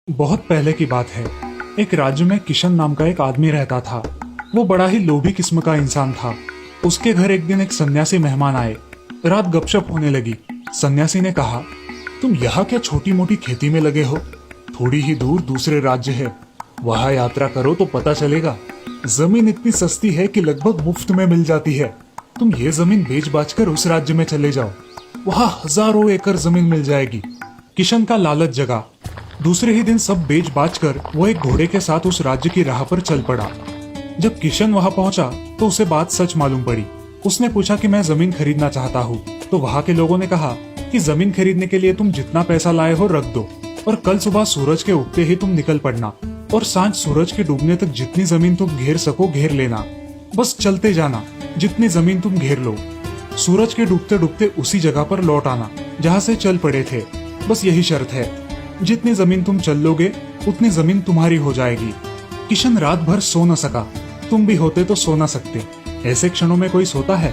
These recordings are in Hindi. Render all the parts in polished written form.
बहुत पहले की बात है। एक राज्य में किशन नाम का एक आदमी रहता था। वो बड़ा ही लोभी किस्म का इंसान था। उसके घर एक दिन एक सन्यासी मेहमान आए। रात गपशप होने लगी। सन्यासी ने कहा, तुम यहाँ क्या छोटी मोटी खेती में लगे हो? थोड़ी ही दूर दूसरे राज्य है, वहां यात्रा करो तो पता चलेगा। जमीन इतनी सस्ती है कि लगभग मुफ्त में मिल जाती है। तुम ये जमीन बेच बाच कर उस राज्य में चले जाओ, वहां हजारों एकड़ जमीन मिल जाएगी। किशन का लालच जगा। दूसरे ही दिन सब बेच बाच कर वो एक घोड़े के साथ उस राज्य की राह पर चल पड़ा। जब किशन वहां पहुंचा तो उसे बात सच मालूम पड़ी। उसने पूछा कि मैं जमीन खरीदना चाहता हूँ। तो वहां के लोगों ने कहा कि जमीन खरीदने के लिए तुम जितना पैसा लाए हो रख दो, और कल सुबह सूरज के उगते ही तुम निकल पड़ना, और सांझ सूरज के डूबने तक जितनी जमीन तुम घेर सको घेर लेना। बस चलते जाना, जितनी जमीन तुम घेर लो। सूरज के डूबते डूबते उसी जगह पर लौट आना जहाँ से चल पड़े थे। बस यही शर्त है, जितनी जमीन तुम चल लोगे उतनी जमीन तुम्हारी हो जाएगी। किशन रात भर सो न सका। तुम भी होते तो सो न सकते। ऐसे क्षणों में कोई सोता है?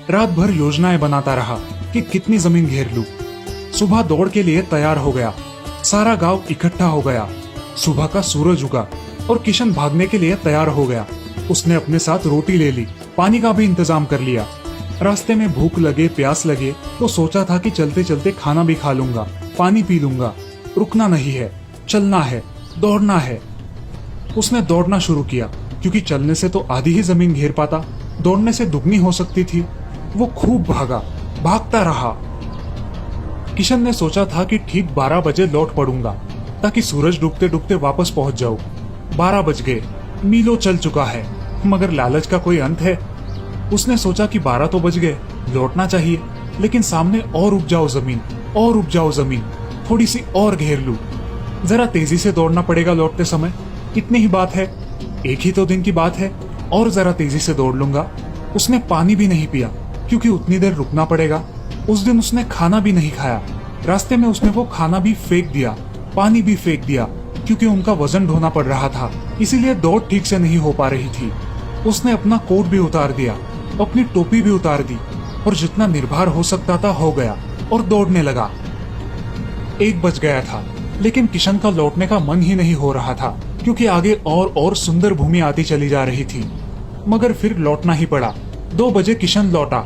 रात भर योजनाएं बनाता रहा कि कितनी जमीन घेर लूं। सुबह दौड़ के लिए तैयार हो गया। सारा गांव इकट्ठा हो गया। सुबह का सूरज उगा और किशन भागने के लिए तैयार हो गया। उसने अपने साथ रोटी ले ली, पानी का भी इंतजाम कर लिया। रास्ते में भूख लगे प्यास लगे तो सोचा था कि चलते चलते खाना भी खा लूंगा, पानी पी लूंगा। रुकना नहीं है, चलना है, दौड़ना है। उसने दौड़ना शुरू किया, क्योंकि चलने से तो आधी ही जमीन घेर पाता, दौड़ने से दुगनी हो सकती थी। वो खूब भागा, भागता रहा। किशन ने सोचा था कि ठीक 12 बजे लौट पड़ूंगा, ताकि सूरज डूबते डूबते वापस पहुंच जाऊं। 12 बज गए, मीलों चल चुका है, मगर लालच का कोई अंत है। उसने सोचा कि 12 तो बज गए, लौटना चाहिए, लेकिन सामने और उपजाऊ जमीन, और उपजाऊ जमीन, थोड़ी सी और घेर लूं। जरा तेजी से दौड़ना पड़ेगा लौटते समय, इतनी ही बात है, एक ही तो दिन की बात है, और जरा तेजी से दौड़ लूंगा। उसने पानी भी नहीं पिया, क्योंकि उतनी देर रुकना पड़ेगा। उस दिन उसने खाना भी नहीं खाया। रास्ते में उसने वो खाना भी फेंक दिया, पानी भी फेंक दिया, क्योंकि उनका वजन ढोना पड़ रहा था, इसीलिए दौड़ ठीक से नहीं हो पा रही थी। उसने अपना कोट भी उतार दिया, अपनी टोपी भी उतार दी, और जितना निर्भर हो सकता था हो गया, और दौड़ने लगा। 1 बज गया था, लेकिन किशन का लौटने का मन ही नहीं हो रहा था, क्योंकि आगे और सुंदर भूमि आती चली जा रही थी। मगर फिर लौटना ही पड़ा। 2 बजे किशन लौटा।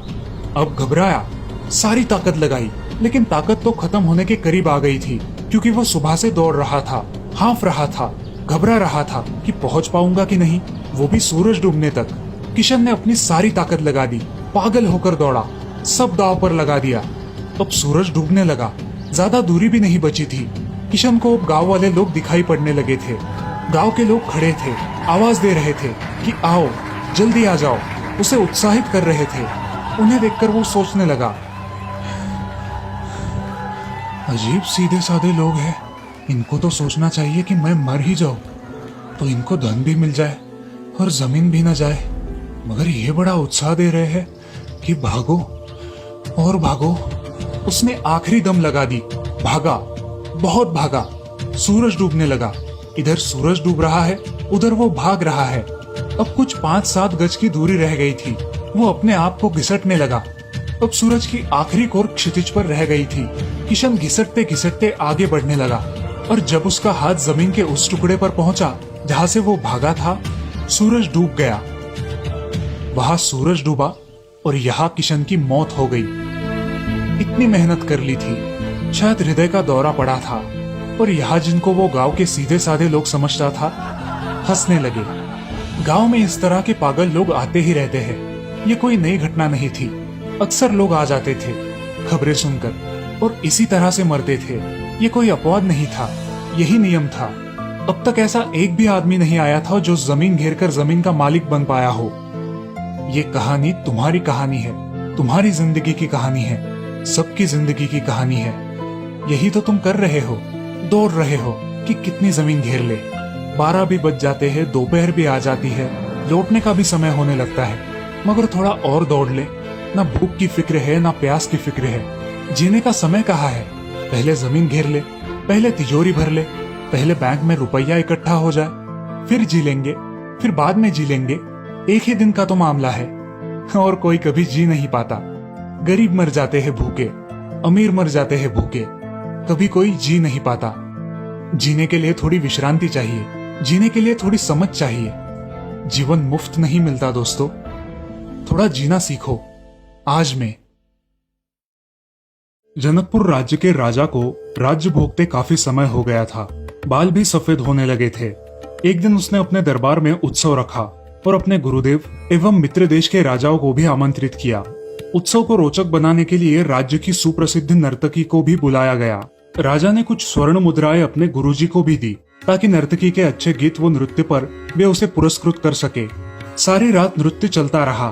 अब घबराया, सारी ताकत लगाई, लेकिन ताकत तो खत्म होने के करीब आ गई थी, क्योंकि वो सुबह से दौड़ रहा था, हाँफ रहा था, घबरा रहा था कि पहुंच पाऊंगा कि नहीं, वो भी सूरज डूबने तक। किशन ने अपनी सारी ताकत लगा दी, पागल होकर दौड़ा, सब दांव पर लगा दिया। अब सूरज डूबने लगा, ज्यादा दूरी भी नहीं बची थी। किशन को अब गांव वाले लोग दिखाई पड़ने लगे थे। गांव के लोग खड़े थे, आवाज दे रहे थे कि आओ, जल्दी आ जाओ, उसे उत्साहित कर रहे थे। उन्हें देखकर वो सोचने लगा, अजीब सीधे साधे लोग हैं, इनको तो सोचना चाहिए कि मैं मर ही जाऊं, तो इनको धन भी मिल जाए और जमीन भी न जाए, मगर ये बड़ा उत्साह दे रहे हैं कि भागो और भागो। उसने आखिरी दम लगा दी, भागा, बहुत भागा। सूरज डूबने लगा, इधर सूरज डूब रहा है, उधर वो भाग रहा है। अब कुछ 5-7 गज की दूरी रह गई थी। वो अपने आप को घिसटने लगा। अब सूरज की आखिरी कोर क्षितिज पर रह गई थी। किशन घिसटते घिसटते आगे बढ़ने लगा, और जब उसका हाथ जमीन के उस टुकड़े पर पहुंचा जहां से वो भागा था, सूरज डूब गया। वहां सूरज डूबा और यहाँ किशन की मौत हो गई। इतनी मेहनत कर ली थी, शायद हृदय का दौरा पड़ा था, और यहाँ जिनको वो गांव के सीधे साधे लोग समझता था, हंसने लगे। गांव में इस तरह के पागल लोग आते ही रहते हैं। ये कोई नई घटना नहीं थी। अक्सर लोग आ जाते थे खबरें सुनकर, और इसी तरह से मरते थे। ये कोई अपवाद नहीं था, यही नियम था। अब तक ऐसा एक भी आदमी नहीं आया था जो जमीन घेरकर जमीन का मालिक बन पाया हो। ये कहानी तुम्हारी कहानी है, तुम्हारी जिंदगी की कहानी है, सबकी जिंदगी की कहानी है। यही तो तुम कर रहे हो, दौड़ रहे हो कि कितनी जमीन घेर ले। 12 भी बज जाते हैं, दोपहर भी आ जाती है, लौटने का भी समय होने लगता है, मगर थोड़ा और दौड़ ले। ना भूख की फिक्र है, ना प्यास की फिक्र है। जीने का समय कहाँ है? पहले जमीन घेर ले, पहले तिजोरी भर ले, पहले बैंक में रुपया इकट्ठा हो जाए, फिर जी लेंगे, फिर बाद में जी लेंगे। एक ही दिन का तो मामला है, और कोई कभी जी नहीं पाता। गरीब मर जाते हैं भूखे, अमीर मर जाते हैं भूखे, कभी कोई जी नहीं पाता। जीने के लिए थोड़ी विश्रांति चाहिए, जीने के लिए थोड़ी समझ चाहिए। जीवन मुफ्त नहीं मिलता दोस्तों, थोड़ा जीना सीखो आज में। जनकपुर राज्य के राजा को राज्य भोगते काफी समय हो गया था। बाल भी सफेद होने लगे थे। एक दिन उसने अपने दरबार में उत्सव रखा और अपने गुरुदेव एवं मित्र देश के राजाओं को भी आमंत्रित किया। उत्सव को रोचक बनाने के लिए राज्य की सुप्रसिद्ध नर्तकी को भी बुलाया गया। राजा ने कुछ स्वर्ण मुद्राएं अपने गुरुजी को भी दी ताकि नर्तकी के अच्छे गीत व नृत्य पर वे उसे पुरस्कृत कर सके। सारी रात नृत्य चलता रहा।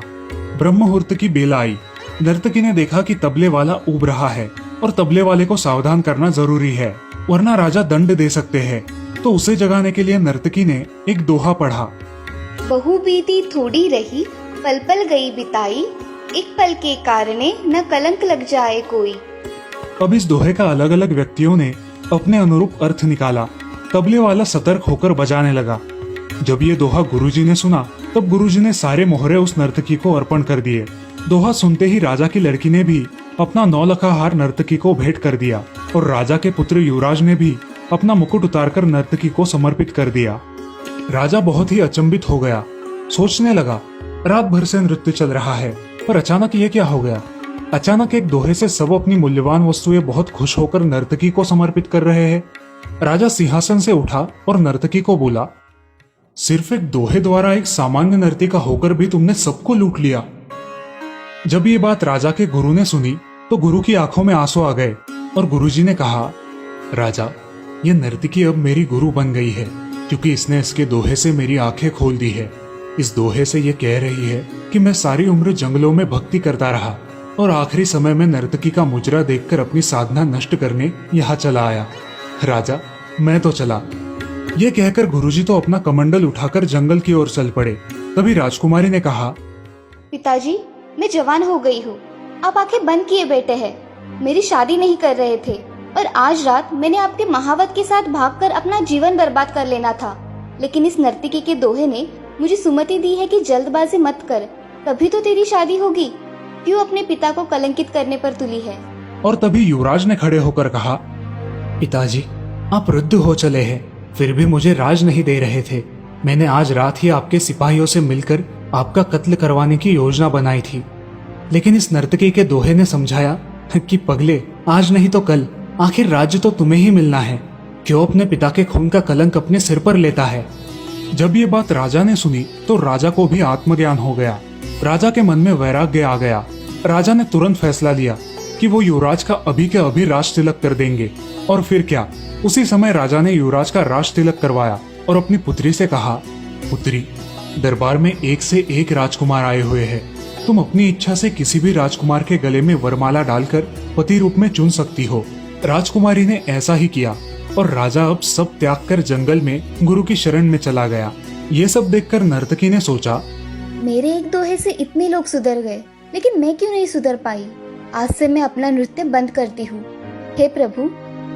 ब्रह्म मुहूर्त की बेला आई। नर्तकी ने देखा कि तबले वाला ऊब रहा है और तबले वाले को सावधान करना जरूरी है, वरना राजा दंड दे सकते हैं। तो उसे जगाने के लिए नर्तकी ने एक दोहा पढ़ा। बहु बीती थोड़ी रही, पल पल गई बिताई, एक पल के कारणे न कलंक लग जाए कोई। अब इस दोहे का अलग अलग व्यक्तियों ने अपने अनुरूप अर्थ निकाला। तबले वाला सतर्क होकर बजाने लगा। जब ये दोहा गुरुजी ने सुना, तब गुरुजी ने सारे मोहरे उस नर्तकी को अर्पण कर दिए। दोहा सुनते ही राजा की लड़की ने भी अपना 9 लखा हार नर्तकी को भेंट कर दिया और राजा के पुत्र युवराज ने भी अपना मुकुट उतारकर नर्तकी को समर्पित कर दिया। राजा बहुत ही अचंभित हो गया। सोचने लगा, रात भर से नृत्य चल रहा है, पर अचानक ये क्या हो गया। अचानक एक दोहे से सब अपनी मूल्यवान वस्तुएं बहुत खुश होकर नर्तकी को समर्पित कर रहे हैं। राजा सिंहासन से उठा और नर्तकी को बोला, सिर्फ एक दोहे द्वारा एक सामान्य नर्तिका होकर भी तुमने सबको लूट लिया। जब ये बात राजा के गुरु ने सुनी तो गुरु की आंखों में आंसू आ गए और गुरुजी ने कहा, राजा, ये नर्तकी अब मेरी गुरु बन गई है, क्योंकि इसने इसके दोहे से मेरी आंखें खोल दी है। इस दोहे से ये कह रही है कि मैं सारी उम्र जंगलों में भक्ति करता रहा और आखिरी समय में नर्तकी का मुजरा देखकर अपनी साधना नष्ट करने यहाँ चला आया। राजा, मैं तो चला। ये कहकर गुरुजी तो अपना कमंडल उठाकर जंगल की ओर चल पड़े। तभी राजकुमारी ने कहा, पिताजी, मैं जवान हो गई हूँ, आप आंखें बंद किए बैठे हैं। मेरी शादी नहीं कर रहे थे और आज रात मैंने आपके महावत के साथ भागकर अपना जीवन बर्बाद कर लेना था, लेकिन इस नर्तकी के दोहे ने मुझे सुमति दी है कि जल्दबाजी मत कर, तभी तो तेरी शादी होगी। क्यों अपने पिता को कलंकित करने पर तुली है। और तभी युवराज ने खड़े होकर कहा, पिताजी, आप वृद्ध हो चले हैं, फिर भी मुझे राज नहीं दे रहे थे। मैंने आज रात ही आपके सिपाहियों से मिलकर आपका कत्ल करवाने की योजना बनाई थी, लेकिन इस नर्तकी के दोहे ने समझाया कि पगले, आज नहीं तो कल आखिर राज्य तो तुम्हें ही मिलना है। क्यों अपने पिता के खून का कलंक अपने सिर पर लेता है। जब ये बात राजा ने सुनी तो राजा को भी आत्मज्ञान हो गया। राजा के मन में वैराग्य आ गया। राजा ने तुरंत फैसला लिया कि वो युवराज का अभी के अभी राज तिलक कर देंगे। और फिर क्या, उसी समय राजा ने युवराज का राज तिलक करवाया और अपनी पुत्री से कहा, पुत्री, दरबार में एक से एक राजकुमार आए हुए हैं। तुम अपनी इच्छा से किसी भी राजकुमार के गले में वरमाला डालकर पति रूप में चुन सकती हो। राजकुमारी ने ऐसा ही किया और राजा अब सब त्याग कर जंगल में गुरु की शरण में चला गया। ये सब देखकर नर्तकी ने सोचा, मेरे एक दोहे से इतने लोग सुधर गए, लेकिन मैं क्यों नहीं सुधर पाई। आज से मैं अपना नृत्य बंद करती हूँ। हे प्रभु,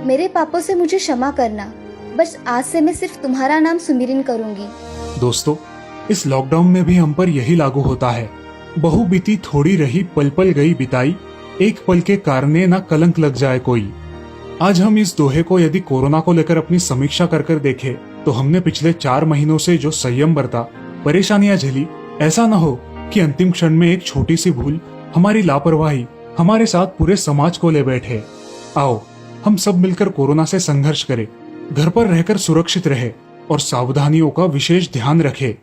मेरे पापों से मुझे क्षमा करना। बस आज से मैं सिर्फ तुम्हारा नाम सुमिरन करूंगी। दोस्तों, इस लॉकडाउन में भी हम पर यही लागू होता है। बहु बीती थोड़ी रही, पल पल गई बिताई, एक पल के कारणे ना कलंक लग जाए कोई। आज हम इस दोहे को यदि कोरोना को लेकर अपनी समीक्षा कर देखें तो हमने पिछले 4 महीनों से जो संयम बरता, परेशानियां झेली, ऐसा न हो कि अंतिम क्षण में एक छोटी सी भूल, हमारी लापरवाही हमारे साथ पूरे समाज को ले बैठे। आओ हम सब मिलकर कोरोना से संघर्ष करें, घर पर रहकर सुरक्षित रहे और सावधानियों का विशेष ध्यान रखें।